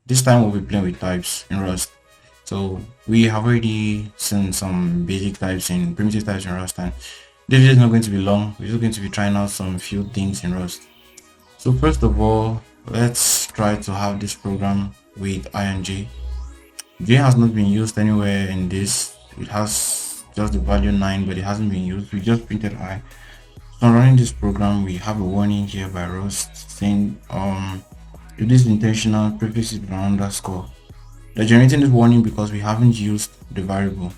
this time we'll be playing with types in Rust. So we have already seen some basic types in primitive types in Rust, and this video is not going to be long. We're just going to be trying out some few things in Rust. So first of all, let's try to have this program with I and J. J has not been used anywhere in this. It has just the value 9, but it hasn't been used. We just printed I. So running this program, we have a warning here by Rust saying if this is intentional, prefix it with an underscore. They're generating this warning because we haven't used the variable,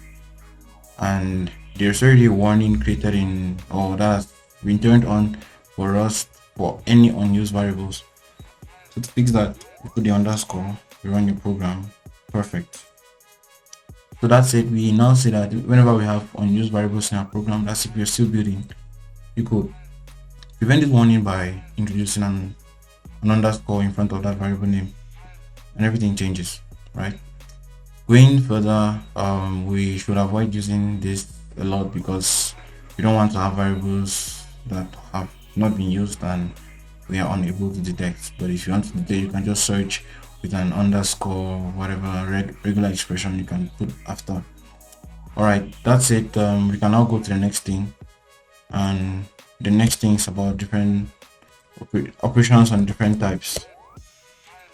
and there's already a warning created in that's been turned on for Rust for any unused variables. So to fix that, we put the underscore, we run the program. Perfect. So that's it. We now say that whenever we have unused variables in our program, that's if we're still building, you could prevent this warning by introducing an underscore in front of that variable name, and everything changes, right? Going further, we should avoid using this a lot because we don't want to have variables that have not been used and we are unable to detect. But if you want to detect, you can just search with an underscore, whatever regular expression you can put after. All right, that's it. We can now go to the next thing, and the next thing is about different operations on different types.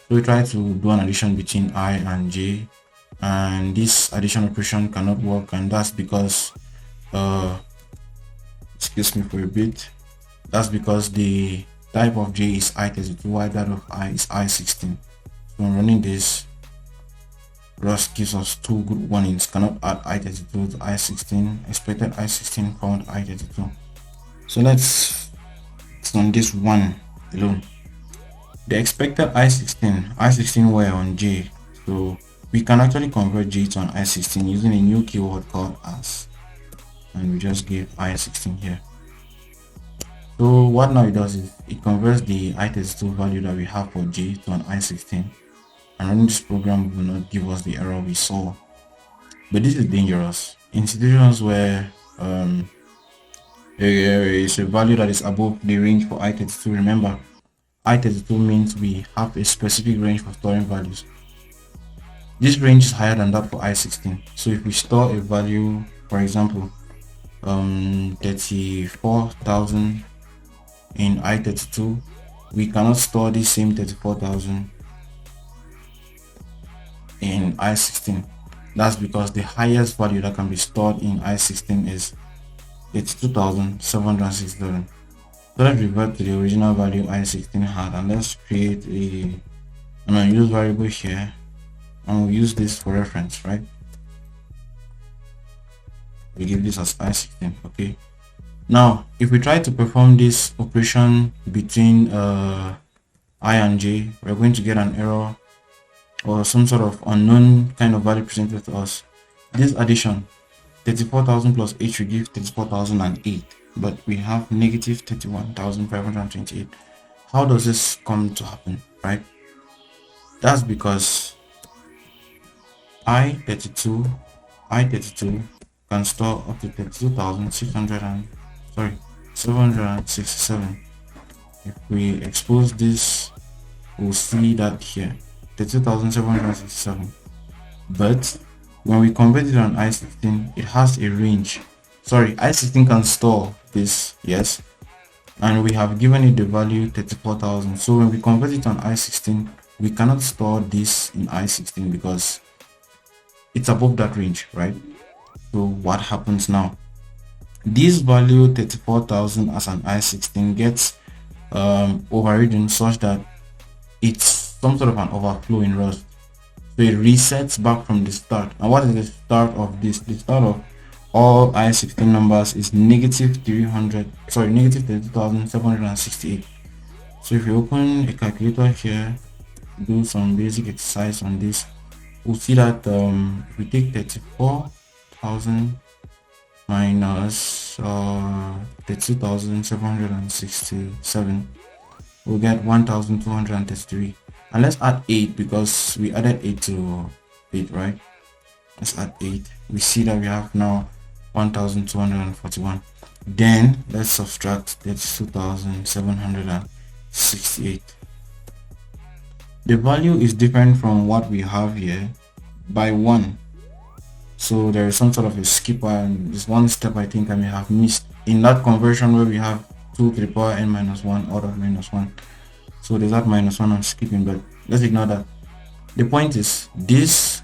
So we try to do an addition between I and J, and this addition operation cannot work, and that's because excuse me for a bit, that's because the type of J is I32 while that of I is I16. So when running this, Rust gives us two good warnings: cannot add I32 to I16, expected I16 found I32. So let's on this one alone. The expected I16 were on J, so we can actually convert J to an I16 using a new keyword called as, and we just give I16 here. So what now it does is it converts the I32 value that we have for J to an I16, and running this program will not give us the error we saw. But this is dangerous in situations where there is a value that is above the range for I32. Remember, I32 means we have a specific range for storing values. This range is higher than that for I16. So if we store a value, for example, 34,000 in I32, we cannot store the same 34,000 in I16. That's because the highest value that can be stored in I16 is 82,767. So let's revert to the original value I16 had, and let's create an unused variable here, and we'll use this for reference, right? We give this as I16. Okay, now if we try to perform this operation between I and J, we're going to get an error or some sort of unknown kind of value presented to us. This addition, 34,000 plus 8 should give 34,008, but we have negative 31,528. How does this come to happen, right? That's because I32 can store up to 767. If we expose this, we'll see that here 32,767. But when we convert it on I16, it has a range. Sorry, I16 can store this, yes, and we have given it the value 34,000. So when we convert it on I16, we cannot store this in I16 because it's above that range, right? So what happens now? This value 34,000 as an I16 gets overridden such that it's some sort of an overflow in Rust. So it resets back from the start. And what is the start of this? The start of all I16 numbers is negative 32,768. So if you open a calculator here, do some basic exercise on this, we'll see that if we take 34,000 minus 32,767, we'll get 1,233. And let's add 8 because we added 8 to 8, right? Let's add 8. We see that we have now 1,241. Then let's subtract 32,768. the value is different from what we have here by 1. So there is some sort of a skip, and there's one step I think I may have missed in that conversion where we have 2 to the power n minus 1 order minus 1. So there's that minus 1 I'm skipping, but let's ignore that. The point is, this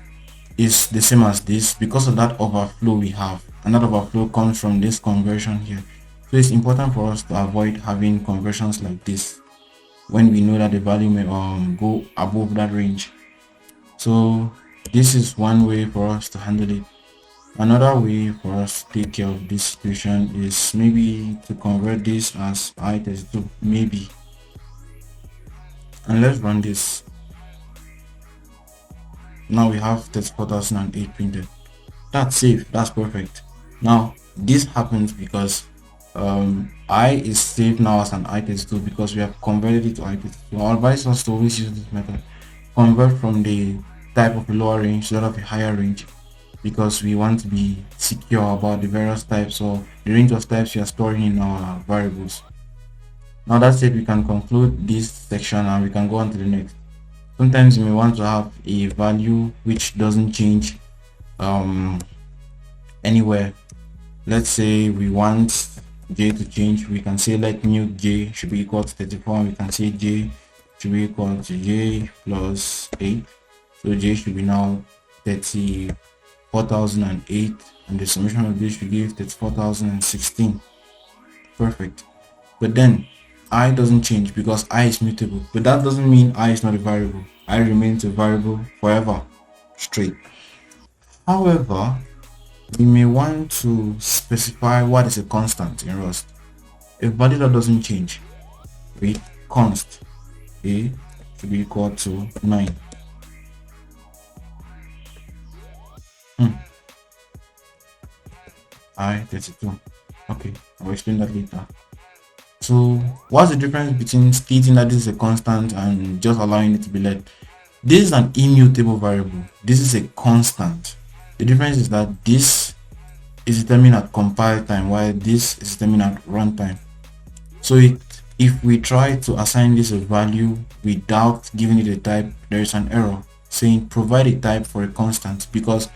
is the same as this because of that overflow we have, and that overflow comes from this conversion here. So it's important for us to avoid having conversions like this when we know that the value may go above that range. So this is one way for us to handle it. Another way for us to take care of this situation is maybe to convert this as I-32, maybe. And let's run this. Now we have 34,008 printed. That's safe, that's perfect. Now this happens because I is saved now as an I-32 because we have converted it to I-32. I'll advise us to always use this method. Convert from the type of a lower range to that of a higher range, because we want to be secure about the various types or the range of types we are storing in our variables. Now that's it, we can conclude this section and we can go on to the next. Sometimes you may want to have a value which doesn't change anywhere. Let's say we want j to change. We can say let new j should be equal to 34, and we can say j should be equal to j plus 8. So j should be now 34,008, and the summation of this should give 34,016. Perfect. But then I doesn't change because I is mutable, but that doesn't mean I is not a variable. I remains a variable forever straight. However, we may want to specify what is a constant in Rust. A value that doesn't change, read const a should be equal to 9. I-32. Okay, I'll explain that later. So what's the difference between stating that this is a constant and just allowing it to be let? This is an immutable variable. This is a constant. The difference is that this is determined at compile time while this is determined at runtime. So if we try to assign this a value without giving it a type, there is an error saying provide a type for a constant, because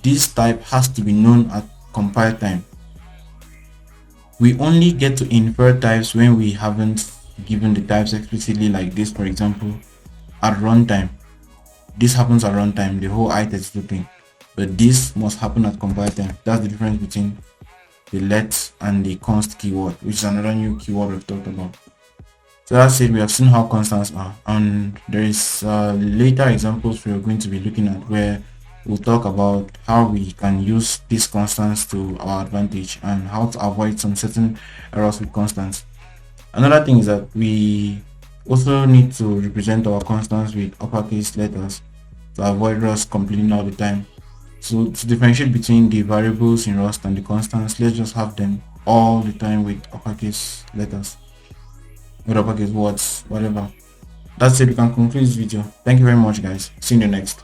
this type has to be known at compile time. We only get to infer types when we haven't given the types explicitly, like this for example at runtime. This happens at runtime, the whole I-32 thing, but this must happen at compile time. That's the difference between the let and the const keyword, which is another new keyword we've talked about. So that's it. We have seen how constants are, and there is later examples we are going to be looking at where we'll talk about how we can use these constants to our advantage and how to avoid some certain errors with constants. Another thing is that we also need to represent our constants with uppercase letters to avoid Rust completing all the time. So to differentiate between the variables in Rust and the constants, let's just have them all the time with uppercase letters, with uppercase words, whatever. That's it. We can conclude this video. Thank you very much, guys. See you in the next.